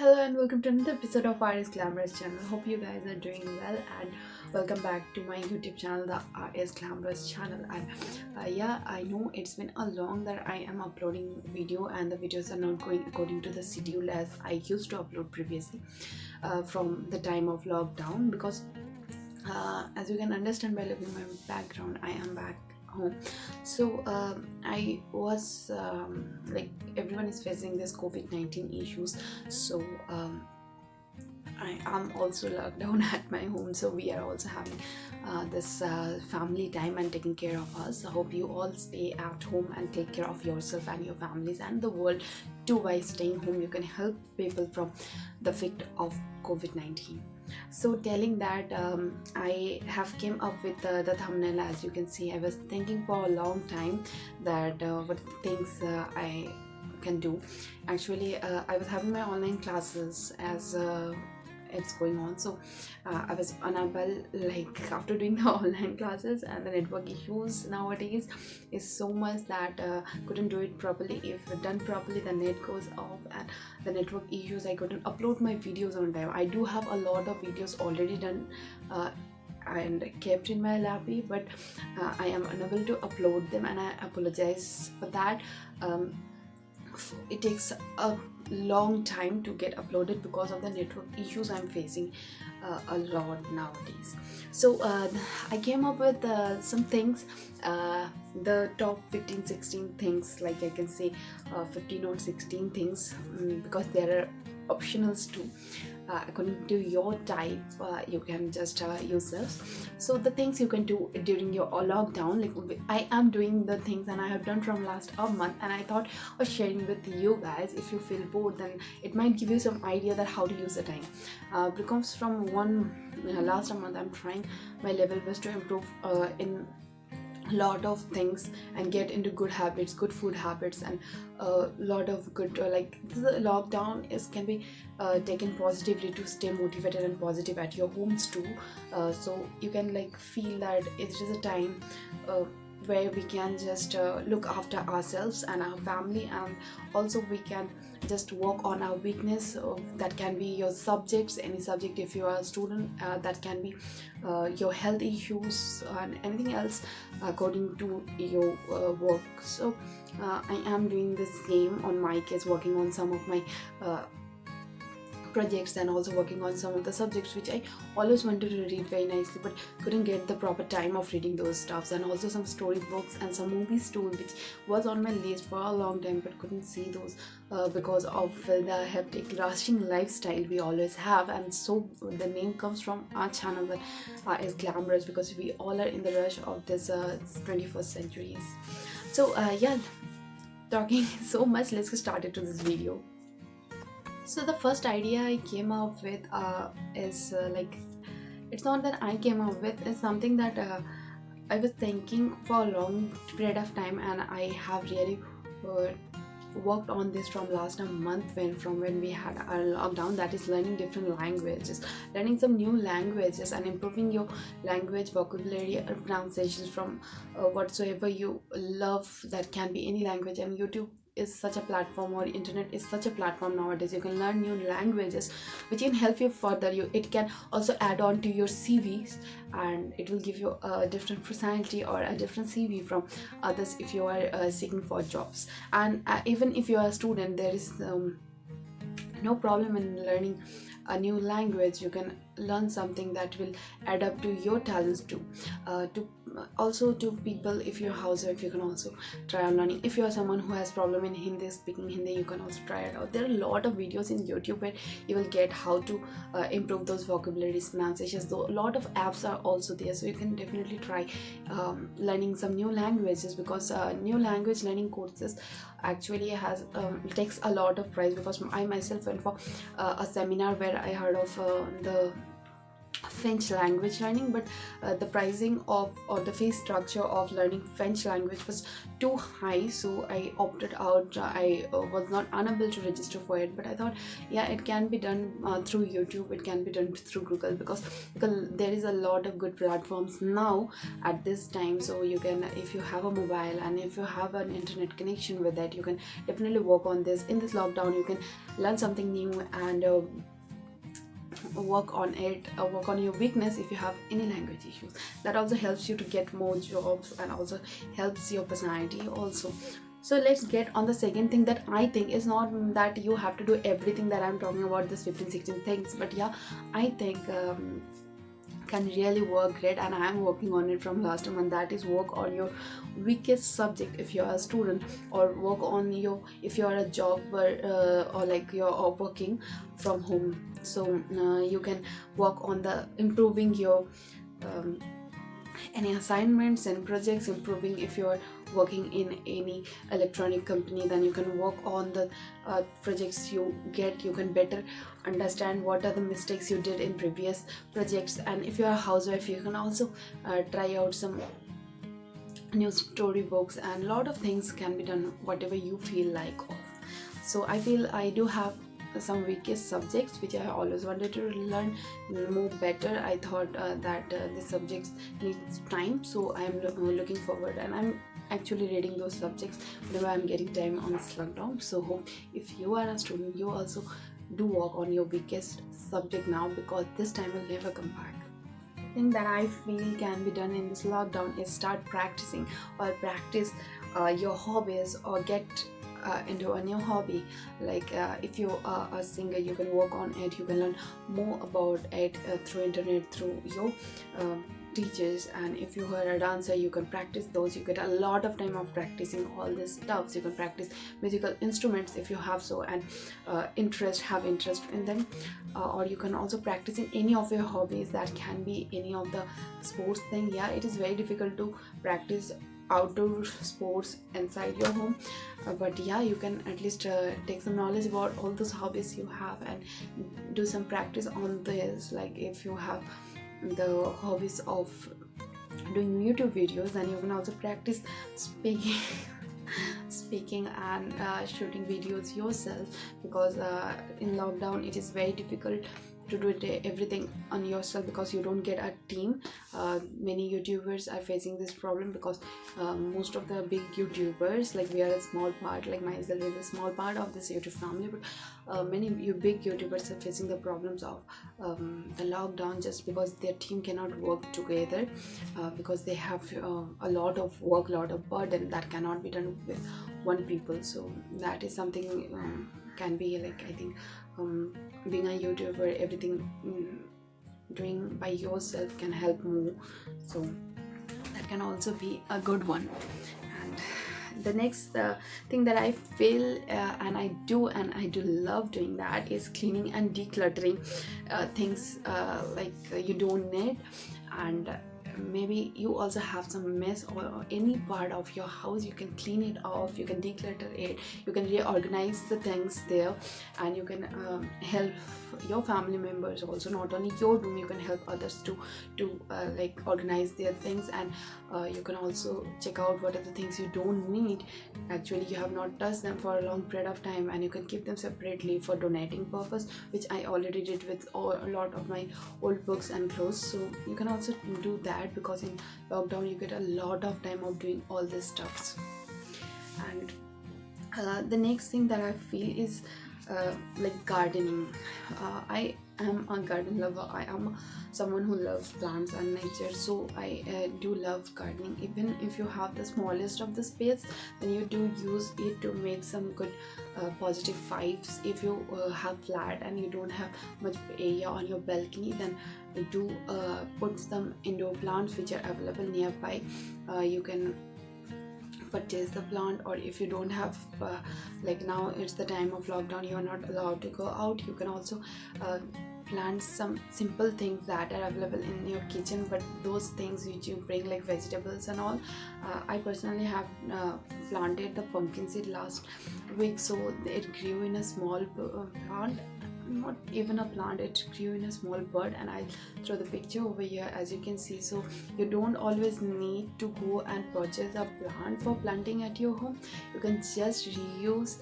hello, and welcome to another episode of Art's Glamorous channel. Hope you guys are doing well, and welcome back to my YouTube channel, the Art's Glamorous channel. And yeah, I know it's been a long that I am uploading video, and the videos are not going according to the schedule as I used to upload previously from the time of lockdown, because as you can understand by looking at my background, I am back home. So I was like, everyone is facing this COVID-19 issues. So I am also locked down at my home, so we are also having this family time and taking care of us. I hope you all stay at home and take care of yourself and your families and the world too. By staying home, you can help people from the effect of COVID-19. So telling that, I have came up with the thumbnail. As you can see, I was thinking for a long time that what things I can do. Actually, I was having my online classes as it's going on, so I was unable, like, after doing the online classes, and the network issues nowadays is so much that couldn't do it properly. If done properly, the net goes off, and the network issues, I couldn't upload my videos on time. I do have a lot of videos already done and kept in my library, but I am unable to upload them, and I apologize for that. It takes a long time to get uploaded because of the network issues I'm facing a lot nowadays. So I came up with some things, the top 15-16 things, like I can say 15 or 16 things, because there are optionals too. According to your type, you can just use this. So the things you can do during your lockdown, like I am doing the things and I have done from last a month, and I thought of sharing with you guys. If you feel bored, then it might give you some idea that how to use the time, because from last a month I'm trying my level best to improve in lot of things and get into good habits, good food habits, and a lot of good like the lockdown is can be taken positively to stay motivated and positive at your homes too. So you can like feel that it is a time where we can just look after ourselves and our family, and also we can just work on our weakness. That can be your subjects, any subject. If you are a student, that can be your health issues and anything else according to your work. So I am doing this game on my case, working on some of my projects, and also working on some of the subjects which I always wanted to read very nicely, but couldn't get the proper time of reading those stuffs. And also some storybooks and some movies too, which was on my list for a long time, but couldn't see those because of the hectic rushing lifestyle we always have. And so the name comes from our channel, that is glamorous, because we all are in the rush of this 21st centuries. So yeah, talking so much, let's get started to this video. So the first idea I came up with is like, it's not that I came up with, it's something that I was thinking for a long period of time, and I have really worked on this from last a month, when we had our lockdown. That is learning different languages, learning some new languages, and improving your language vocabulary or pronunciations from whatsoever you love. That can be any language, and YouTube is such a platform, or internet is such a platform nowadays. You can learn new languages which can help you further. It can also add on to your CVs, and it will give you a different personality or a different CV from others if you are seeking for jobs. And even if you are a student, there is no problem in learning a new language. You can learn something that will add up to your talents too. To also to people, if you're a housewife, you can also try on learning. If you are someone who has problem in Hindi, speaking Hindi, you can also try it out. There are a lot of videos in YouTube where you will get how to improve those vocabularies, pronunciations. Though a lot of apps are also there, so you can definitely try learning some new languages, because new language learning courses actually has takes a lot of price. Because I myself went for a seminar where I heard of the French language learning, but the pricing of or the fee structure of learning French language was too high, so I opted out. I was not unable to register for it, but I thought, yeah, it can be done through YouTube, it can be done through Google, because there is a lot of good platforms now at this time. So you can, if you have a mobile and if you have an internet connection with it, you can definitely work on this. In this lockdown, you can learn something new and work on it, work on your weakness. If you have any language issues, that also helps you to get more jobs and also helps your personality also. So let's get on the second thing that I think is not that you have to do everything that I'm talking about, this 15-16 things, but yeah, I think can really work great, and I am working on it from last month. That is, work on your weakest subject if you are a student, or work on your, if you are a jobber, or like you're working from home. So you can work on the improving your um, any assignments and projects, improving. If you're working in any electronic company, then you can work on the projects you get. You can better understand what are the mistakes you did in previous projects. And if you're a housewife, you can also try out some new storybooks, and a lot of things can be done whatever you feel like of. So I feel I do have some weakest subjects which I always wanted to learn more better. I thought that the subjects needs time, so I am looking forward, and I'm actually reading those subjects whenever I'm getting time on this lockdown. So hope if you are a student, you also do work on your weakest subject now, because this time will never come back. Thing that I feel can be done in this lockdown is start practicing, or practice your hobbies, or get into a new hobby. Like if you are a singer, you can work on it, you can learn more about it through internet, through your teachers. And if you are a dancer, you can practice those. You get a lot of time of practicing all this stuff. So you can practice musical instruments if you have so, and have interest in them, or you can also practice in any of your hobbies. That can be any of the sports thing. Yeah, it is very difficult to practice outdoor sports inside your home, but yeah, you can at least take some knowledge about all those hobbies you have and do some practice on this. Like if you have the hobbies of doing YouTube videos, then you can also practice speaking speaking and shooting videos yourself, because in lockdown it is very difficult to do everything on yourself, because you don't get a team. Many YouTubers are facing this problem, because most of the big YouTubers, like we are a small part, like myself is a small part of this YouTube family, but many big YouTubers are facing the problems of the lockdown, just because their team cannot work together, because they have a lot of work, lot of burden that cannot be done with one people. So that is something can be like, I think being a YouTuber, everything doing by yourself can help more. So that can also be a good one. And the next thing that I feel and I do love doing, that is cleaning and decluttering things like you don't need. And maybe you also have some mess, or any part of your house, you can clean it off, you can declutter it, you can reorganize the things there, and you can help your family members also. Not only your room, you can help others to like organize their things. And you can also check out what are the things you don't need, actually you have not touched them for a long period of time, and you can keep them separately for donating purpose, which I already did with a lot of my old books and clothes. So you can also do that, because in lockdown you get a lot of time of doing all this stuff. And the next thing that I feel is like gardening. I am a garden lover. I am someone who loves plants and nature, so I do love gardening. Even if you have the smallest of the space, then you do use it to make some good positive vibes. If you have flat and you don't have much area on your balcony, then do put some indoor plants which are available nearby. You can purchase the plant, or if you don't have like now it's the time of lockdown, you are not allowed to go out, you can also plant some simple things that are available in your kitchen, but those things which you bring like vegetables and all. I personally have planted the pumpkin seed last week, so it grew in a small plant. not even a plant, it grew in a small bud, and I'll throw the picture over here as you can see. So you don't always need to go and purchase a plant for planting at your home. You can just reuse,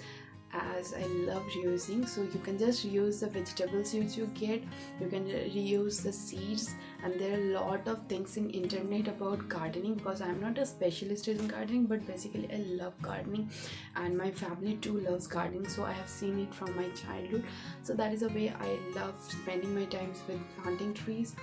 as I love reusing, so you can just reuse the vegetables which you get, you can reuse the seeds. And there are a lot of things in internet about gardening, because I'm not a specialist in gardening, but basically I love gardening and my family too loves gardening, so I have seen it from my childhood. So that is a way I love spending my times with planting trees,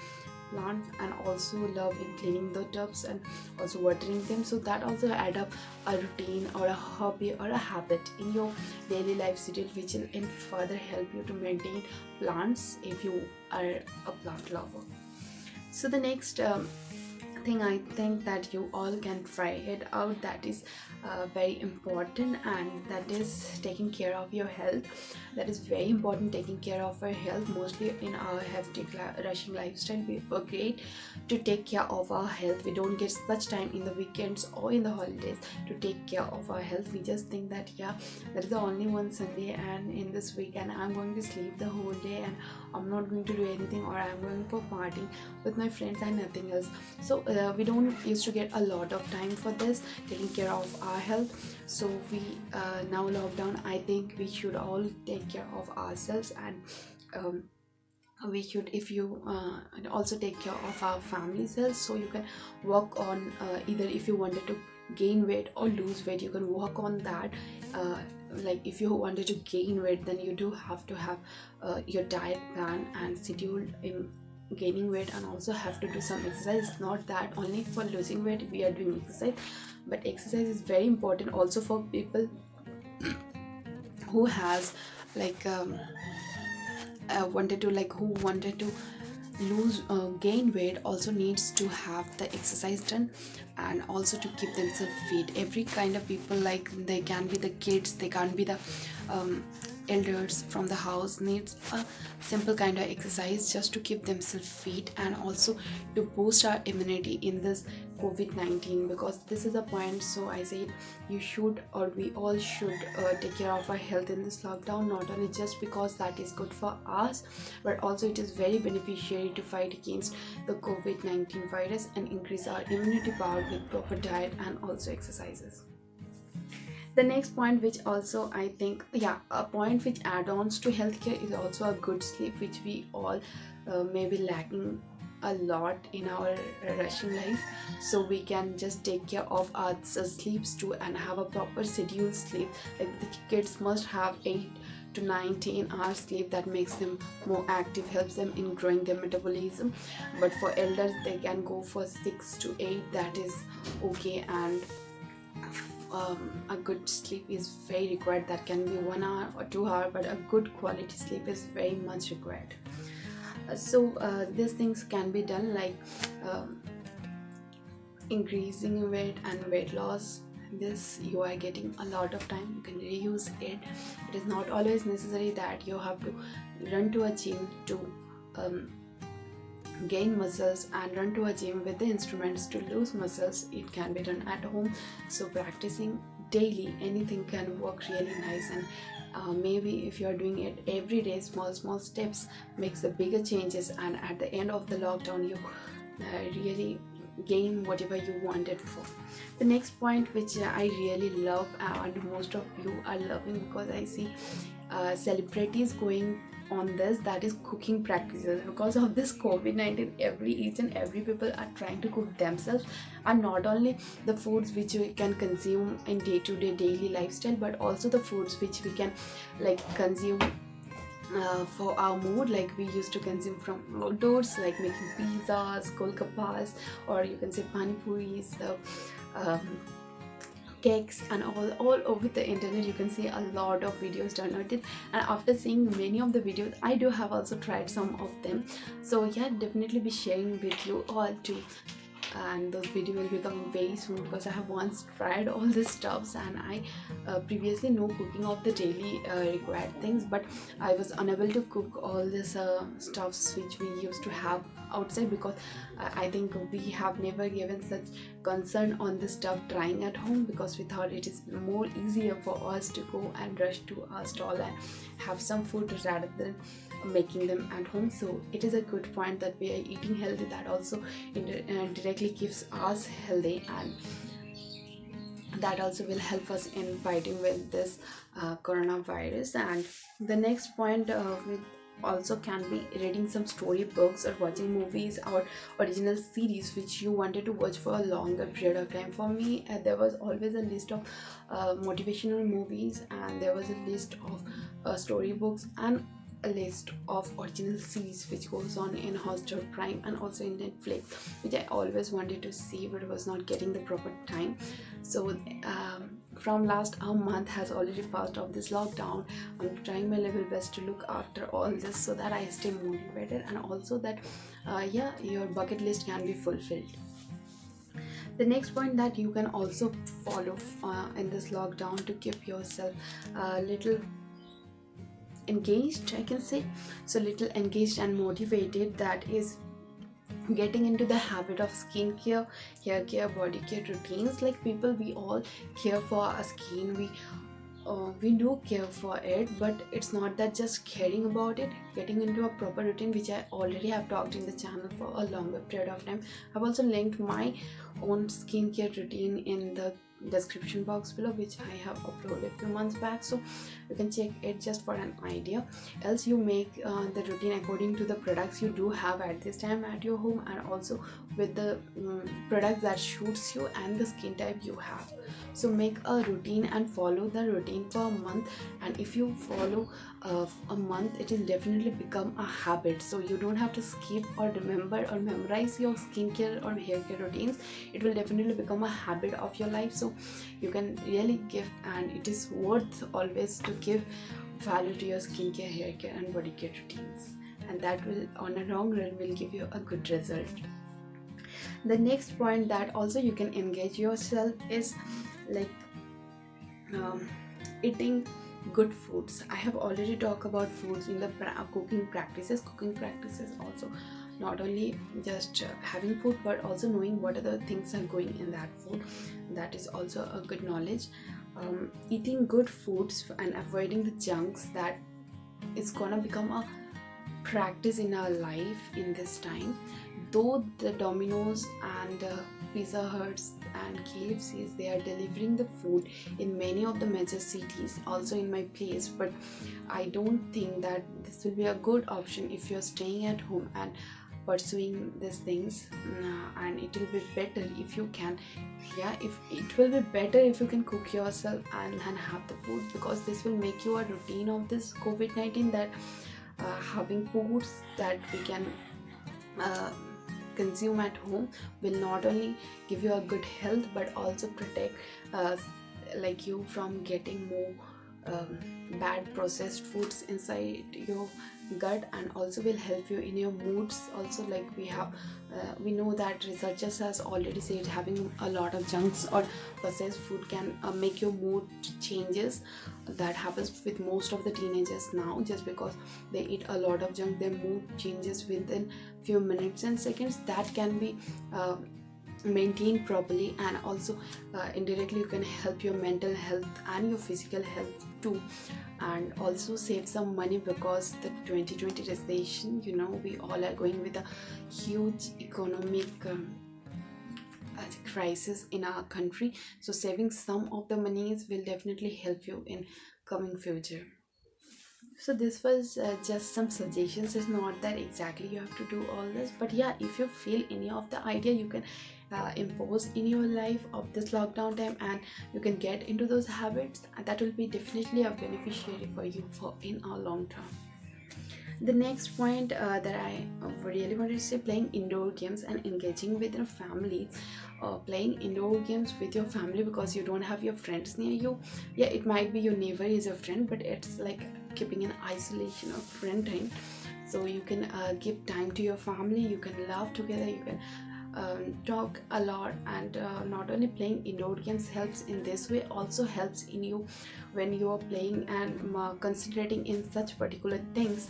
plants, and also love in cleaning the tubs and also watering them. So that also add up a routine or a hobby or a habit in your daily life schedule, which will in further help you to maintain plants if you are a plant lover. So the next thing I think that you all can try it out, that is very important, and that is taking care of your health. That is very important, taking care of our health. Mostly in our hectic rushing lifestyle, we forget to take care of our health. We don't get such time in the weekends or in the holidays to take care of our health. We just think that yeah, that is the only one Sunday, and in this weekend I'm going to sleep the whole day and I'm not going to do anything, or I'm going for partying with my friends and nothing else. So we don't used to get a lot of time for this, taking care of our health. So we now lockdown, I think we should all take care of ourselves, and we should, if you also take care of our family's health. So you can work on either if you wanted to gain weight or lose weight, you can work on that. Like if you wanted to gain weight, then you do have to have your diet plan and schedule in gaining weight, and also have to do some exercise. Not that only for losing weight we are doing exercise, but exercise is very important also for people who has like who wanted to lose gain weight, also needs to have the exercise done, and also to keep themselves fit. Every kind of people, like they can be the kids, they can't be the elders from the house, needs a simple kind of exercise just to keep themselves fit, and also to boost our immunity in this COVID-19, because this is a point. So I say you should, or we all should take care of our health in this lockdown, not only just because that is good for us, but also it is very beneficiary to fight against the COVID-19 virus and increase our immunity power with proper diet and also exercises. The next point, which also I think, yeah, a point which add-ons to healthcare, is also a good sleep, which we all may be lacking a lot in our rushing life. So we can just take care of our sleeps too, and have a proper scheduled sleep. Like the kids must have 8 to 19 hours sleep, that makes them more active, helps them in growing their metabolism. But for elders, they can go for 6 to 8, that is okay. And a good sleep is very required. That can be 1 hour or 2 hour, but a good quality sleep is very much required. So these things can be done, like increasing weight and weight loss. This you are getting a lot of time, you can reuse it. It is not always necessary that you have to run to a gym to gain muscles and run to a gym with the instruments to lose muscles. It can be done at home. So practicing daily, anything can work really nice. And maybe if you are doing it every day, small steps makes the bigger changes, and at the end of the lockdown you really gain whatever you wanted for. The next point, which I really love, and most of you are loving, because I see celebrities going on this, that is cooking practices. Because of this COVID-19, each and every people are trying to cook themselves, and not only the foods which we can consume in day-to-day daily lifestyle, but also the foods which we can like consume for our mood, like we used to consume from outdoors, like making pizzas, golgappas, or you can say pani puris, cakes, and all over the internet. You can see a lot of videos downloaded, and after seeing many of the videos, I do have also tried some of them. So yeah, definitely be sharing with you all too, and those videos will become very soon, because I have once tried all these stuffs, and I previously know cooking of the daily required things, but I was unable to cook all this stuffs which we used to have outside, because I think we have never given such concerned on this stuff trying at home, because we thought it is more easier for us to go and rush to our stall and have some food rather than making them at home. So it is a good point that we are eating healthy, that also directly keeps us healthy, and that also will help us in fighting with this coronavirus. And the next point, we also can be reading some storybooks or watching movies or original series which you wanted to watch for a longer period of time. For me, there was always a list of motivational movies, and there was a list of storybooks, and a list of original series which goes on in Hotstar Prime and also in Netflix, which I always wanted to see but was not getting the proper time. So from last a month has already passed of this lockdown. I'm trying my level best to look after all this so that I stay motivated, and also that your bucket list can be fulfilled. The next point that you can also follow in this lockdown to keep yourself a little engaged, I can say, so little engaged and motivated, that is getting into the habit of skincare, hair care, body care routines. Like people, we all care for our skin, we do care for it, but it's not that just caring about it. Getting into a proper routine, which I already have talked in the channel for a longer period of time. I've also linked my own skincare routine in the description box below, which I have uploaded few months back, so you can check it just for an idea. Else you make the routine according to the products you do have at this time at your home, and also with the product that suits you and the skin type you have. So make a routine and follow the routine for a month, and if you follow a month, it will definitely become a habit. So you don't have to skip or remember or memorize your skincare or hair care routines. It will definitely become a habit of your life. So you can really give, and it is worth always to give value to your skincare, hair care and body care routines, and that will on a long run will give you a good result. The next point that also you can engage yourself is like eating good foods. I have already talked about foods in the cooking practices also, not only just having food but also knowing what other things are going in that food. That is also a good knowledge. Eating good foods and avoiding the junks, that is gonna become a practice in our life in this time. Though the Domino's and Pizza Huts and KFC's, they are delivering the food in many of the major cities, also in my place, but I don't think that this will be a good option if you're staying at home and pursuing these things. And it will be better if you can cook yourself and have the food, because this will make you a routine of this COVID-19, that having foods that we can consume at home will not only give you a good health but also protect like you from getting more bad processed foods inside your gut, and also will help you in your moods also. Like we know that researchers has already said having a lot of junks or processed food can make your mood changes. That happens with most of the teenagers now, just because they eat a lot of junk, their mood changes within few minutes and seconds. That can be maintained properly, and also indirectly you can help your mental health and your physical health too, and also save some money, because the 2020 recession, we all are going with a huge economic crisis in our country. So saving some of the monies will definitely help you in coming future. So this was just some suggestions. It's not that exactly you have to do all this, but yeah, if you feel any of the idea, you can impose in your life of this lockdown time, and you can get into those habits, and that will be definitely a beneficiary for you for in a long term. The next point that I really wanted to say, playing indoor games and engaging with your family. Playing indoor games with your family because you don't have your friends near you. Yeah, it might be your neighbor is your friend, but it's like keeping an isolation of friend time. So you can give time to your family, you can laugh together, you can talk a lot, and not only playing indoor games helps in this way, also helps in you when you are playing and concentrating in such particular things.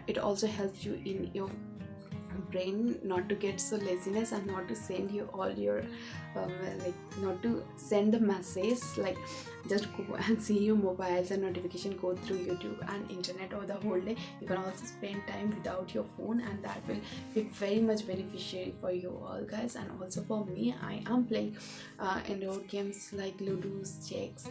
It also helps you in your brain not to get so laziness and not to send you all your like not to send the message, like just go and see your mobiles and notification go through YouTube and internet over the whole day. You can also spend time without your phone, and that will be very much beneficial for you all guys. And also for me, I am playing indoor games like ludos, chess,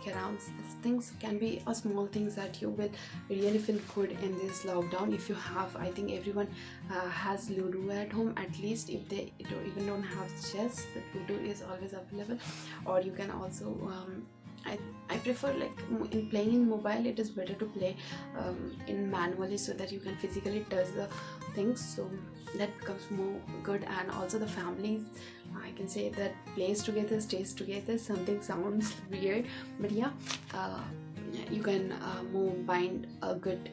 caroms. These things can be a small things that you will really feel good in this lockdown. If you have, I think everyone has ludo at home, at least if they even don't have chess, the ludo is always available. Or you can also I prefer, like, in playing in mobile, it is better to play in manually so that you can physically touch the things, so that becomes more good. And also the families, I can say, that plays together stays together. Something sounds weird, but yeah, uh, you can more bind a good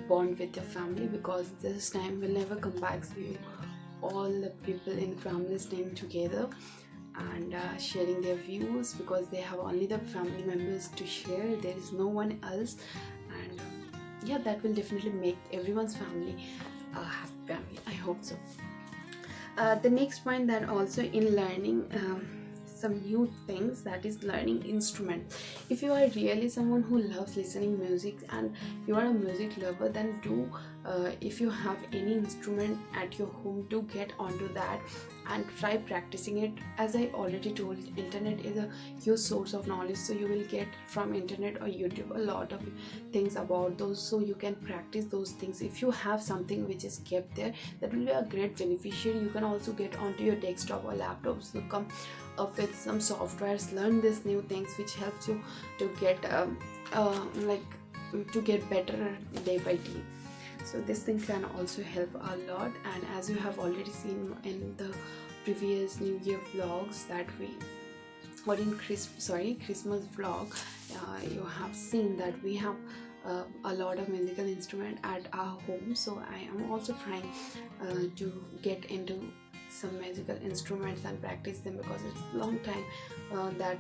bond with your family, because this time will never come back. So you all the people in family staying together and sharing their views, because they have only the family members to share, there is no one else. And yeah, that will definitely make everyone's family a happy family, I hope so. The next point, that also in learning some new things, that is learning instrument. If you are really someone who loves listening music and you are a music lover, then do if you have any instrument at your home, do get onto that and try practicing it. As I already told, internet is a huge source of knowledge, so you will get from internet or YouTube a lot of things about those, so you can practice those things. If you have something which is kept there, that will be a great beneficiary. You can also get onto your desktop or laptops to come up with some softwares, learn these new things which helps you to get like to get better day by day. So this thing can also help a lot. And as you have already seen in the previous New Year vlogs that we, or in Christmas vlog, you have seen that we have a lot of musical instrument at our home. So I am also trying to get into some musical instruments and practice them, because it's a long time that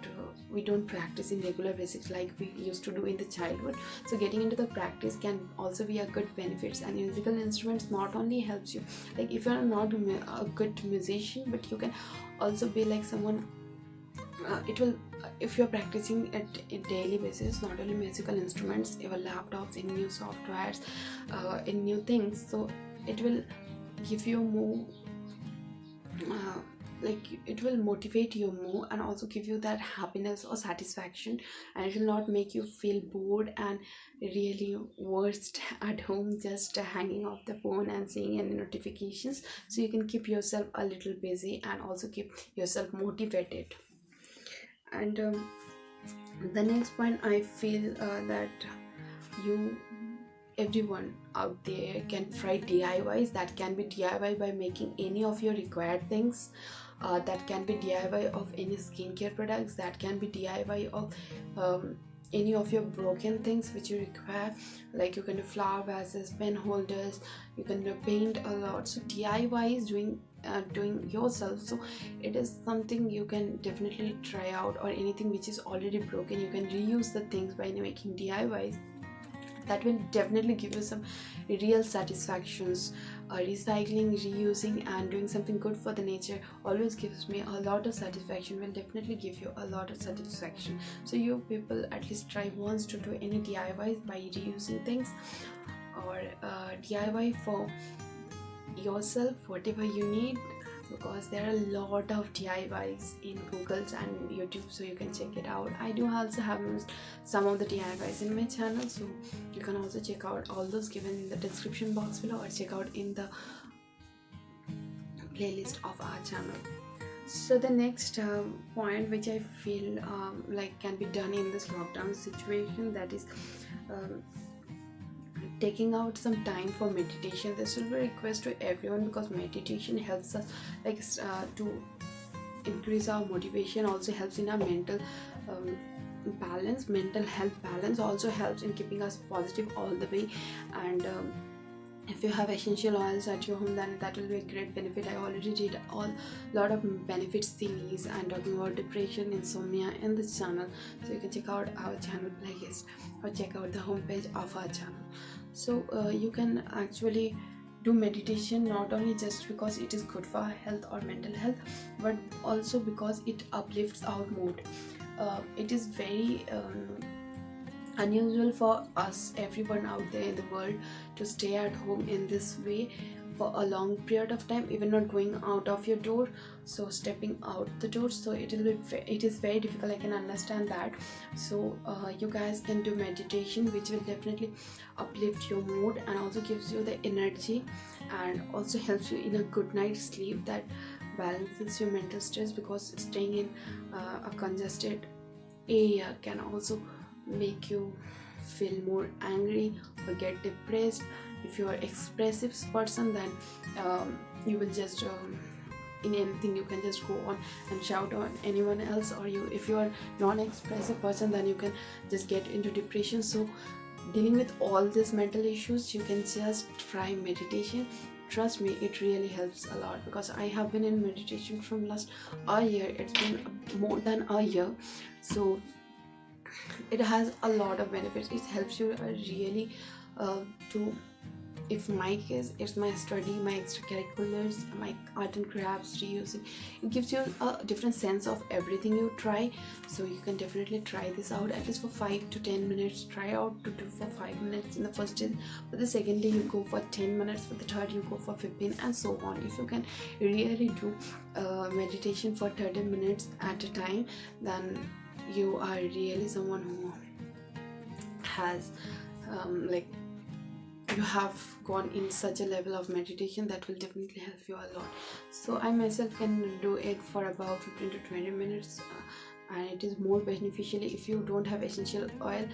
we don't practice in regular basis like we used to do in the childhood. So getting into the practice can also be a good benefits. And musical instruments not only helps you, like if you're not a good musician, but you can also be like someone, it will, if you're practicing at a daily basis, not only musical instruments, your laptops, in new softwares, in new things, so it will give you more like it will motivate you more and also give you that happiness or satisfaction, and it will not make you feel bored and really worst at home, just hanging off the phone and seeing any notifications. So you can keep yourself a little busy and also keep yourself motivated. And the next point, I feel that you everyone out there can try DIYs. That can be DIY by making any of your required things, that can be DIY of any skincare products, that can be DIY of any of your broken things which you require, like you can do flower vases, pen holders, you can do paint a lot. So DIY is doing yourself, so it is something you can definitely try out. Or anything which is already broken, you can reuse the things by making DIYs. That will definitely give you some real satisfactions. Recycling, reusing, and doing something good for the nature always gives me a lot of satisfaction, will definitely give you a lot of satisfaction. So you people at least try once to do any DIYs by reusing things, or DIY for yourself whatever you need, because there are a lot of DIYs in Googles and YouTube, so you can check it out. I do also have some of the DIYs in my channel, so you can also check out all those given in the description box below, or check out in the playlist of our channel. So the next point which I feel like can be done in this lockdown situation, that is taking out some time for meditation. This will be a request to everyone, because meditation helps us like to increase our motivation, also helps in our mental balance, mental health balance, also helps in keeping us positive all the way. And if you have essential oils at your home, then that will be a great benefit. I already did a lot of benefits series and talking about depression, insomnia in this channel, so you can check out our channel playlist or check out the homepage of our channel. So you can actually do meditation not only just because it is good for our health or mental health, but also because it uplifts our mood. It is very unusual for us, everyone out there in the world, to stay at home in this way for a long period of time, even not going out of your door, so stepping out the door. So it is very difficult, I can understand that. So you guys can do meditation, which will definitely uplift your mood and also gives you the energy, and also helps you in a good night's sleep, that balances your mental stress, because staying in a congested area can also make you feel more angry or get depressed. If you are expressive person, then you will just in anything you can just go on and shout on anyone else, or if you are non-expressive person, then you can just get into depression. So dealing with all these mental issues, you can just try meditation. Trust me, it really helps a lot, because I have been in meditation from last a year. It's been more than a year. So it has a lot of benefits. It helps you really to, if my case, it's my study, my extracurriculars, my art and crafts, reusing, it gives you a different sense of everything you try. So you can definitely try this out, at least for 5 to 10 minutes. Try out to do for 5 minutes in the first day, for the second day you go for 10 minutes, for the third you go for 15, and so on. If you can really do meditation for 30 minutes at a time, then you are really someone who has like, you have gone in such a level of meditation that will definitely help you a lot. So I myself can do it for about 15 to 20 minutes, and it is more beneficial. If you don't have essential oil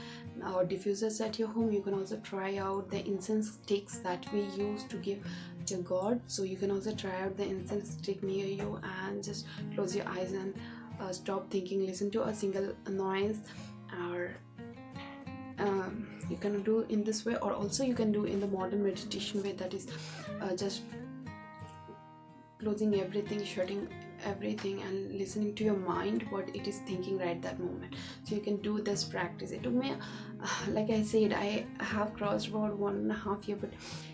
or diffusers at your home, you can also try out the incense sticks that we use to give to God. So you can also try out the incense stick near you, and just close your eyes and stop thinking, listen to a single noise, or you can do in this way, or also you can do in the modern meditation way, that is just closing everything, shutting everything, and listening to your mind, what it is thinking right that moment. So you can do this practice. It took me like I said, I have crossed about 1.5 years, but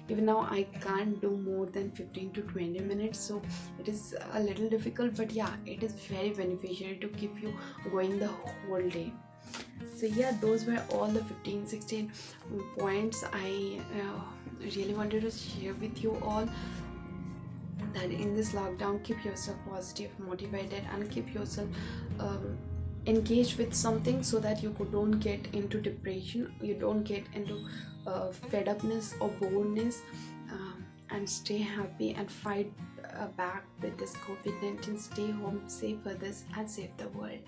even now I can't do more than 15 to 20 minutes. So it is a little difficult, but yeah, it is very beneficial to keep you going the whole day. So yeah, those were all the 15-16 points I really wanted to share with you all, that in this lockdown, keep yourself positive, motivated, and keep yourself engaged with something, so that you don't get into depression, you don't get into fed upness or boredness, and stay happy and fight back with this COVID-19. Stay home, save others, and save the world.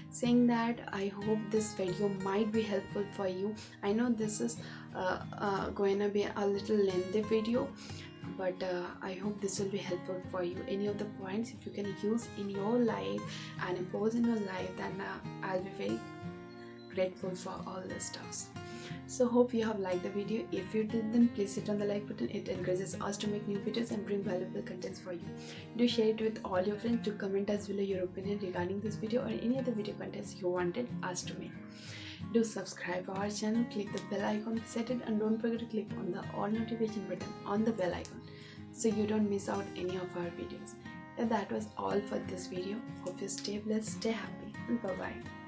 Saying that, I hope this video might be helpful for you. I know this is going to be a little lengthy video, but I hope this will be helpful for you. Any of the points, if you can use in your life and impose in your life, then I'll be very grateful for all the stuffs. So hope you have liked the video. If you did, then please hit on the like button. It encourages us to make new videos and bring valuable contents for you. Do share it with all your friends. Do comment as below your opinion regarding this video or any other video contents you wanted us to make. Do subscribe our channel, click the bell icon beside it, and don't forget to click on the all notification button on the bell icon, so you don't miss out any of our videos. And that was all for this video. Hope you stay blessed, stay happy, and bye bye.